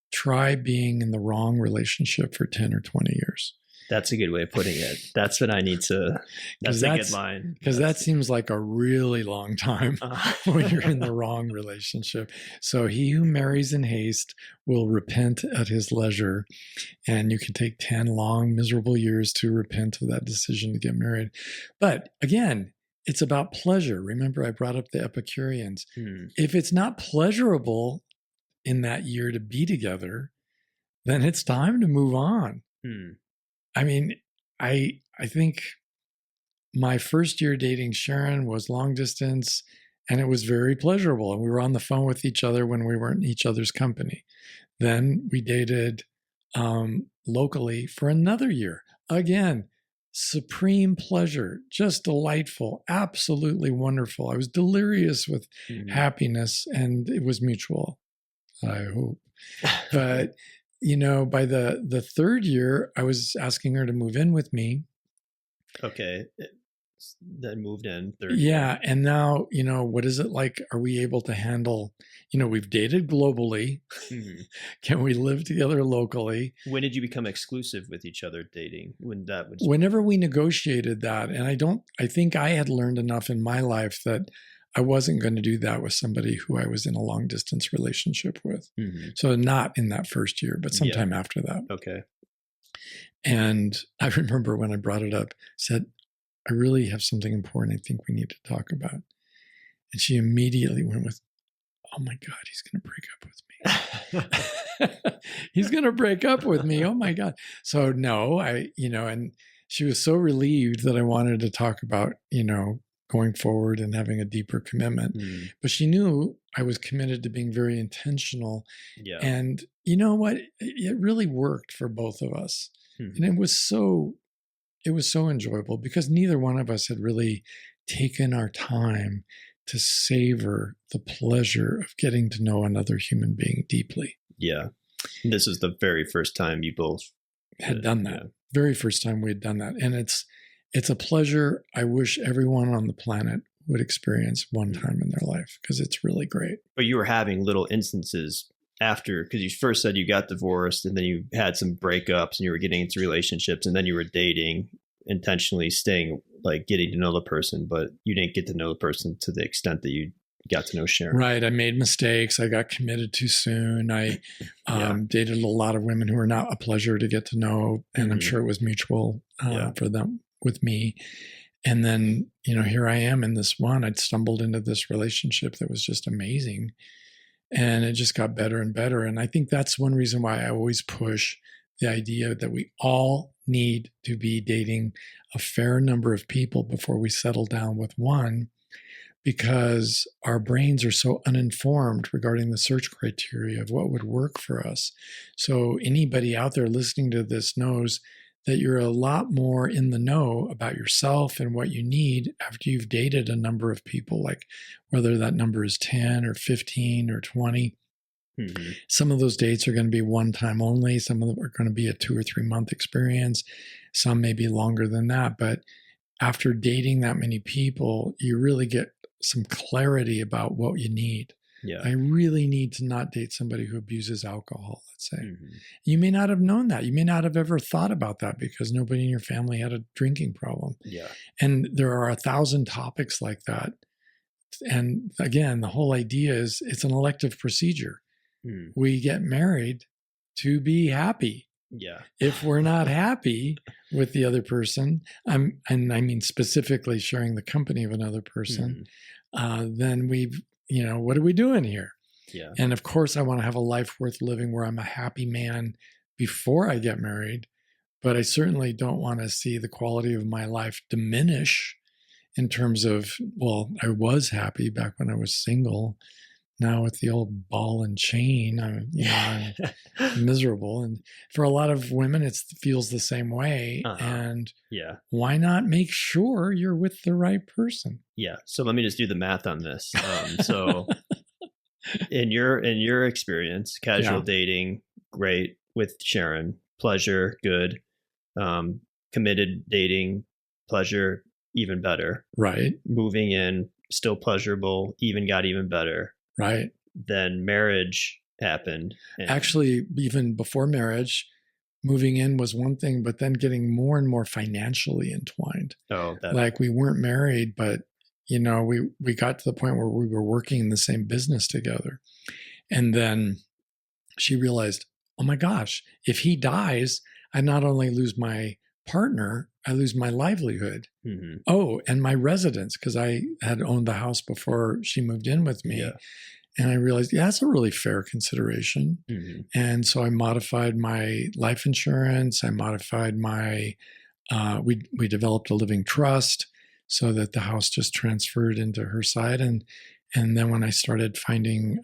try being in the wrong relationship for 10 or 20 years. That's a good way of putting it. That's what I need to, that's a good line. Because that seems like a really long time when you're in the wrong relationship. So he who marries in haste will repent at his leisure. And you can take 10 long, miserable years to repent of that decision to get married. But again, it's about pleasure. Remember, I brought up the Epicureans. If it's not pleasurable in that year to be together, then it's time to move on. I mean, I think my first year dating Sharon was long distance, and it was very pleasurable. And we were on the phone with each other when we weren't in each other's company. Then we dated locally for another year. Again, supreme pleasure, just delightful, absolutely wonderful. I was delirious with happiness, and it was mutual, I hope. But by the third year, I was asking her to move in with me. Okay. Then moved in. Yeah. And now, what is it like? Are we able to handle, we've dated globally. Can we live together locally? When did you become exclusive with each other dating? Whenever we negotiated that. And I think I had learned enough in my life that I wasn't going to do that with somebody who I was in a long distance relationship with. So not in that first year, but sometime after that. Okay. And I remember when I brought it up, said, I really have something important I think we need to talk about. And she immediately went with, oh my God, he's going to break up with me. He's going to break up with me. Oh my God. So no, and she was so relieved that I wanted to talk about, going forward and having a deeper commitment. But she knew I was committed to being very intentional. Yeah. And you know what? It really worked for both of us. And it was so enjoyable because neither one of us had really taken our time to savor the pleasure of getting to know another human being deeply. Yeah. This is the very first time you both had done that. Yeah. Very first time we had done that. And it's a pleasure I wish everyone on the planet would experience one time in their life because it's really great. But you were having little instances after, because you first said you got divorced and then you had some breakups and you were getting into relationships and then you were dating, intentionally staying, like getting to know the person, but you didn't get to know the person to the extent that you got to know Sharon. Right. I made mistakes. I got committed too soon. I dated a lot of women who were not a pleasure to get to know. And I'm sure it was mutual for them with me. And then, here I am in this one. I'd stumbled into this relationship that was just amazing. And it just got better and better. And I think that's one reason why I always push the idea that we all need to be dating a fair number of people before we settle down with one, because our brains are so uninformed regarding the search criteria of what would work for us. So anybody out there listening to this knows that you're a lot more in the know about yourself and what you need after you've dated a number of people, like whether that number is 10 or 15 or 20. Mm-hmm. Some of those dates are going to be one time only. Some of them are going to be a 2 or 3 month experience. Some may be longer than that. But after dating that many people, you really get some clarity about what you need. Yeah. I really need to not date somebody who abuses alcohol, let's say. Mm-hmm. You may not have known that. You may not have ever thought about that because nobody in your family had a drinking problem. Yeah. And there are 1,000 topics like that. And again, the whole idea is it's an elective procedure. Mm. We get married to be happy. Yeah. If we're not happy with the other person, I mean specifically sharing the company of another person, then we've, what are we doing here? Yeah. And of course, I want to have a life worth living where I'm a happy man before I get married, but I certainly don't want to see the quality of my life diminish in terms of, well, I was happy back when I was single. Now with the old ball and chain, I'm miserable. And for a lot of women, it feels the same way. And why not make sure you're with the right person? Yeah. So let me just do the math on this. So in your experience, casual dating, great. With Sharon, pleasure, good. Committed dating, pleasure, even better. Right. Moving in, still pleasurable, got even better. Right. Then marriage happened. Actually, even before marriage, moving in was one thing, but then getting more and more financially entwined. Like we weren't married, but we got to the point where we were working in the same business together. And then she realized, oh my gosh, if he dies, I not only lose my partner, I lose my livelihood. Mm-hmm. Oh, and my residence, because I had owned the house before she moved in with me. Yeah. And I realized, that's a really fair consideration. Mm-hmm. And so I modified my life insurance. I modified my, we developed a living trust so that the house just transferred into her side. And then when I started finding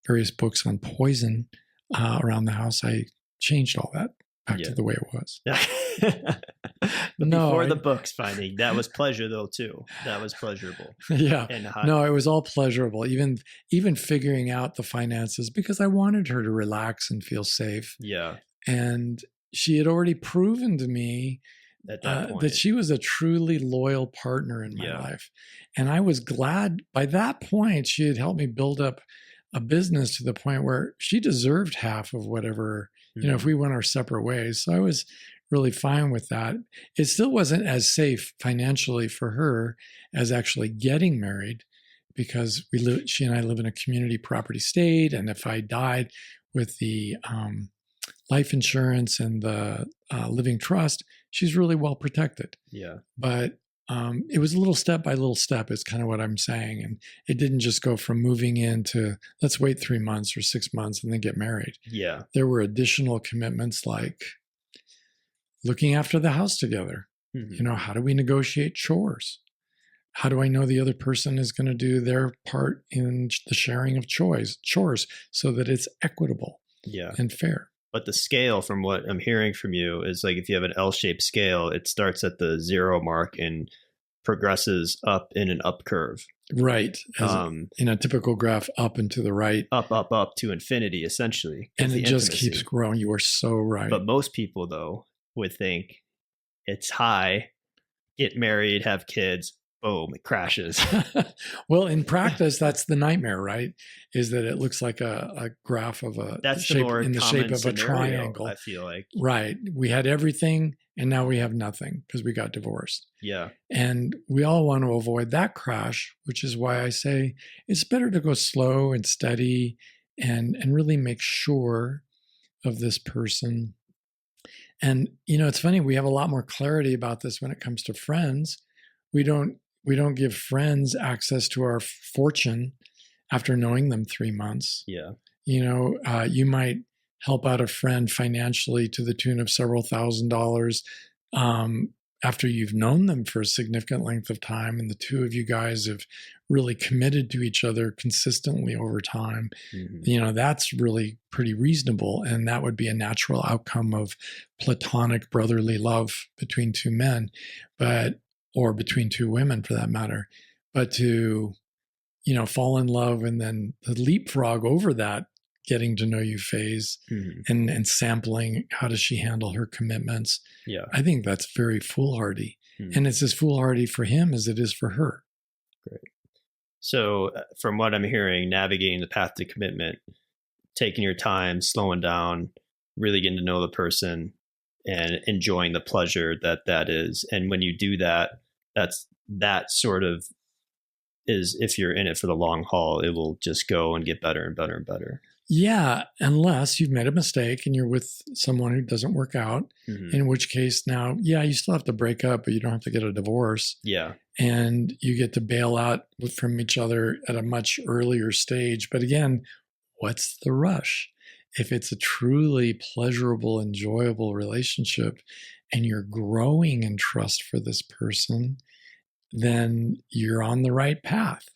various books on poison around the house, I changed all that back to the way it was. Before the books finding, that was pleasure though too. That was pleasurable. Yeah. No, it was all pleasurable. Even figuring out the finances because I wanted her to relax and feel safe. Yeah. And she had already proven to me at that point that she was a truly loyal partner in my life. And I was glad by that point she had helped me build up a business to the point where she deserved half of whatever, if we went our separate ways. So I was really fine with that. It still wasn't as safe financially for her as actually getting married because she and I live in a community property state. And if I died with the life insurance and the living trust, she's really well protected. Yeah. But it was a little step by little step is kind of what I'm saying. And it didn't just go from moving in to let's wait 3 months or 6 months and then get married. Yeah. There were additional commitments like looking after the house together. Mm-hmm. How do we negotiate chores? How do I know the other person is going to do their part in the sharing of chores so that it's equitable and fair? But the scale, from what I'm hearing from you, is like if you have an L-shaped scale, it starts at the 0 mark and progresses up in an up curve. Right. As in a typical graph, up and to the right. Up to infinity, essentially. And it just keeps growing. You are so right. But most people, though, would think it's high, get married, have kids, boom, it crashes. Well, in practice, that's the nightmare, right? Is that it looks like a graph of that's shape, in the shape of scenario, a triangle. I feel like. Right. We had everything and now we have nothing because we got divorced. Yeah. And we all want to avoid that crash, which is why I say it's better to go slow and steady and really make sure of this person. And, it's funny, we have a lot more clarity about this when it comes to friends. We don't give friends access to our fortune after knowing them 3 months. Yeah. You might help out a friend financially to the tune of several $1,000s after you've known them for a significant length of time, and the two of you guys have really committed to each other consistently over time. Mm-hmm. That's really pretty reasonable, and that would be a natural outcome of platonic brotherly love between two men, or between two women for that matter. But to, fall in love and then the leapfrog over that getting to know you phase, mm-hmm. and sampling how does she handle her commitments. Yeah. I think that's very foolhardy. Mm-hmm. And it's as foolhardy for him as it is for her. Great. So from what I'm hearing, navigating the path to commitment, taking your time, slowing down, really getting to know the person and enjoying the pleasure that is. And when you do that, that sort of is, if you're in it for the long haul, it will just go and get better and better and better. Yeah, unless you've made a mistake and you're with someone who doesn't work out, mm-hmm. in which case now, you still have to break up, but you don't have to get a divorce. Yeah. And you get to bail out from each other at a much earlier stage. But again, what's the rush? If it's a truly pleasurable, enjoyable relationship and you're growing in trust for this person, then you're on the right path.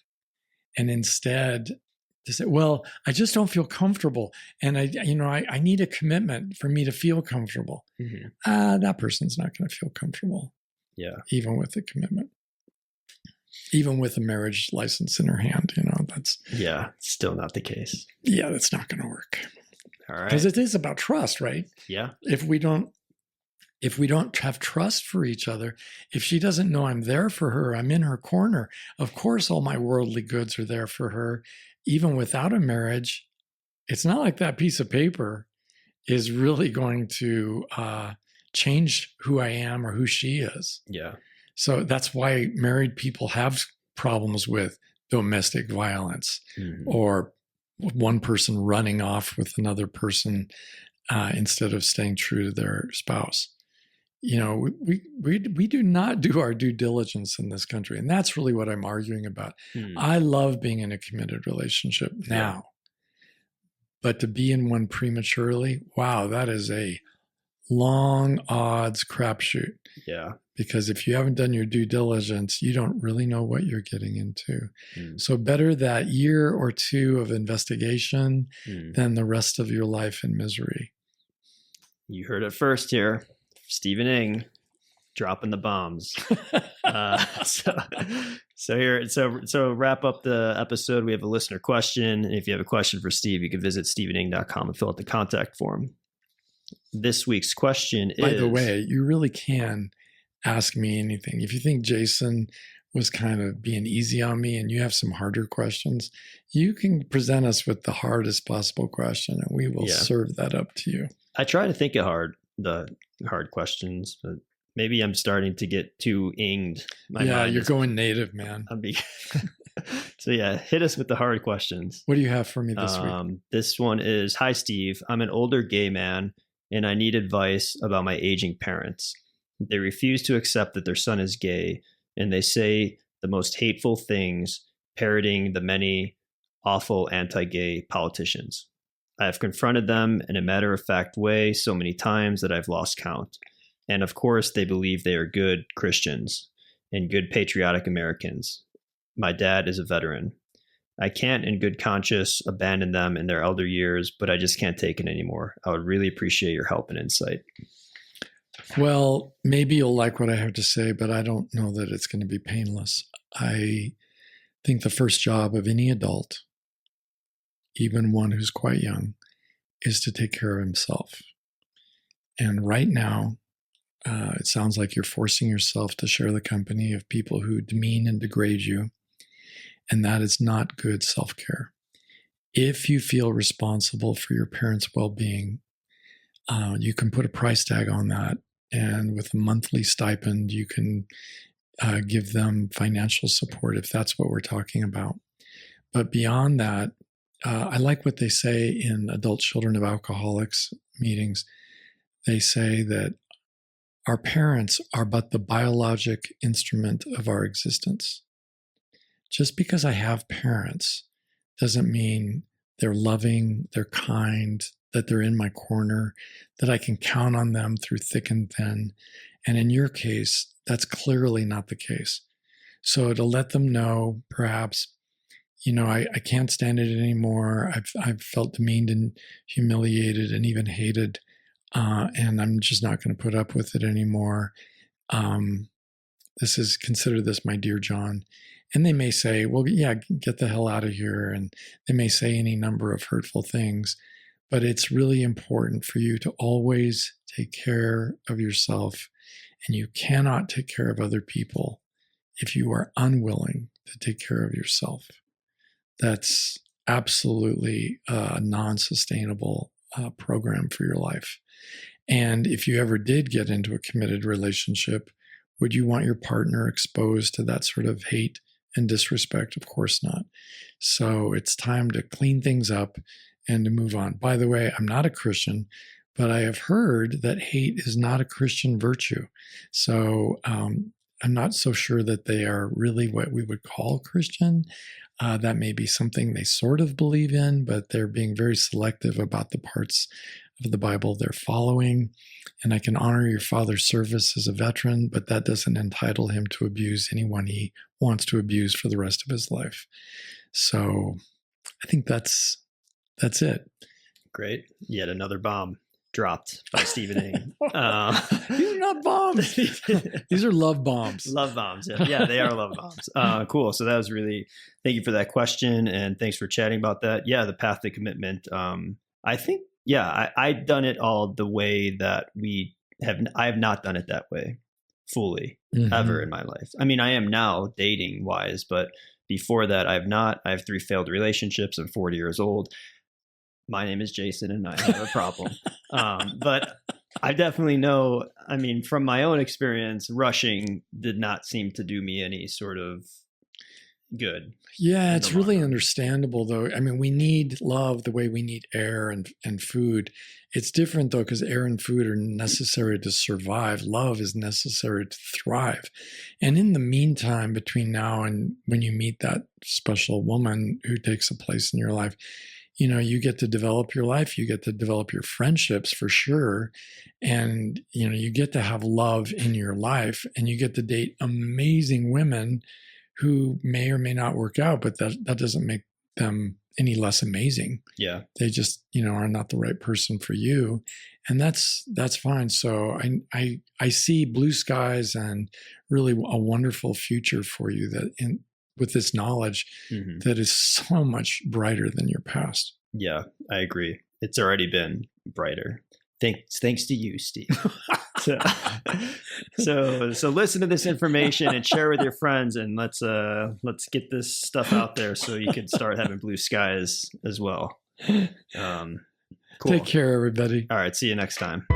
And instead, to say, well, I just don't feel comfortable. And I need a commitment for me to feel comfortable. Mm-hmm. That person's not going to feel comfortable. Yeah. Even with the commitment. Even with a marriage license in her hand, that's. Yeah, still not the case. Yeah, that's not going to work. All right. Because it is about trust, right? Yeah. If we don't have trust for each other, if she doesn't know I'm there for her, I'm in her corner, of course all my worldly goods are there for her. Even without a marriage, it's not like that piece of paper is really going to change who I am or who she is. Yeah. So that's why married people have problems with domestic violence, mm-hmm. or one person running off with another person instead of staying true to their spouse. We do not do our due diligence in this country. And that's really what I'm arguing about. I love being in a committed relationship now. But to be in one prematurely, wow, that is a long odds crapshoot. Yeah. Because if you haven't done your due diligence, you don't really know what you're getting into. So better that year or two of investigation than the rest of your life in misery. You heard it first here. Stephen Ng dropping the bombs. So wrap up the episode. We have a listener question. And if you have a question for Steve, you can visit stephenng.com and fill out the contact form. This week's question is... By the way, you really can ask me anything. If you think Jason was kind of being easy on me and you have some harder questions, you can present us with the hardest possible question and we will serve that up to you. I try to think of the hard questions, but maybe I'm starting to get too inged. You're going native, man. So hit us with the hard questions. What do you have for me this week? This one is, hi, Steve. I'm an older gay man and I need advice about my aging parents. They refuse to accept that their son is gay and they say the most hateful things, parroting the many awful anti-gay politicians. I have confronted them in a matter-of-fact way so many times that I've lost count. And of course, they believe they are good Christians and good patriotic Americans. My dad is a veteran. I can't in good conscience abandon them in their elder years, but I just can't take it anymore. I would really appreciate your help and insight. Well, maybe you'll like what I have to say, but I don't know that it's going to be painless. I think the first job of any adult, even one who's quite young, is to take care of himself. And right now, it sounds like you're forcing yourself to share the company of people who demean and degrade you. And that is not good self-care. If you feel responsible for your parents' well-being, you can put a price tag on that. And with a monthly stipend, you can give them financial support if that's what we're talking about. But beyond that, I like what they say in Adult Children of Alcoholics meetings. They say that our parents are but the biologic instrument of our existence. Just because I have parents doesn't mean they're loving, they're kind, that they're in my corner, that I can count on them through thick and thin. And in your case, that's clearly not the case. So to let them know, perhaps, I can't stand it anymore. I've felt demeaned and humiliated and even hated, and I'm just not going to put up with it anymore. Consider this, my dear John. And they may say, well, yeah, get the hell out of here. And they may say any number of hurtful things, but it's really important for you to always take care of yourself. And you cannot take care of other people if you are unwilling to take care of yourself. That's absolutely a non-sustainable program for your life. And if you ever did get into a committed relationship, would you want your partner exposed to that sort of hate and disrespect? Of course not. So it's time to clean things up and to move on. By the way, I'm not a Christian, but I have heard that hate is not a Christian virtue. So I'm not so sure that they are really what we would call Christian. That may be something they sort of believe in, but they're being very selective about the parts of the Bible they're following. And I can honor your father's service as a veteran, but that doesn't entitle him to abuse anyone he wants to abuse for the rest of his life. So I think that's it. Great. Yet another bomb dropped by Stephen Ing. These are not bombs. These are love bombs. Love bombs. Yeah, they are love bombs. Cool. So that was thank you for that question. And thanks for chatting about that. Yeah, the path to commitment. I think, I've done it all the way that I have not done it that way fully ever in my life. I mean, I am now dating wise, but before that, I have not. I have 3 failed relationships. I'm 40 years old. My name is Jason and I have a problem. But I definitely know, from my own experience, rushing did not seem to do me any sort of good. Yeah, it's really understandable, though. We need love the way we need air and food. It's different, though, because air and food are necessary to survive. Love is necessary to thrive. And in the meantime, between now and when you meet that special woman who takes a place in your life, you get to develop your life. You get to develop your friendships for sure. And, you get to have love in your life, and you get to date amazing women who may or may not work out, but that doesn't make them any less amazing. Yeah. They just, are not the right person for you. And that's fine. So I see blue skies and really a wonderful future for you with this knowledge that is so much brighter than your past. Yeah, I agree. It's already been brighter. Thanks to you, Steve. So listen to this information and share with your friends, and let's get this stuff out there so you can start having blue skies as well. Cool. Take care, everybody. All right. See you next time.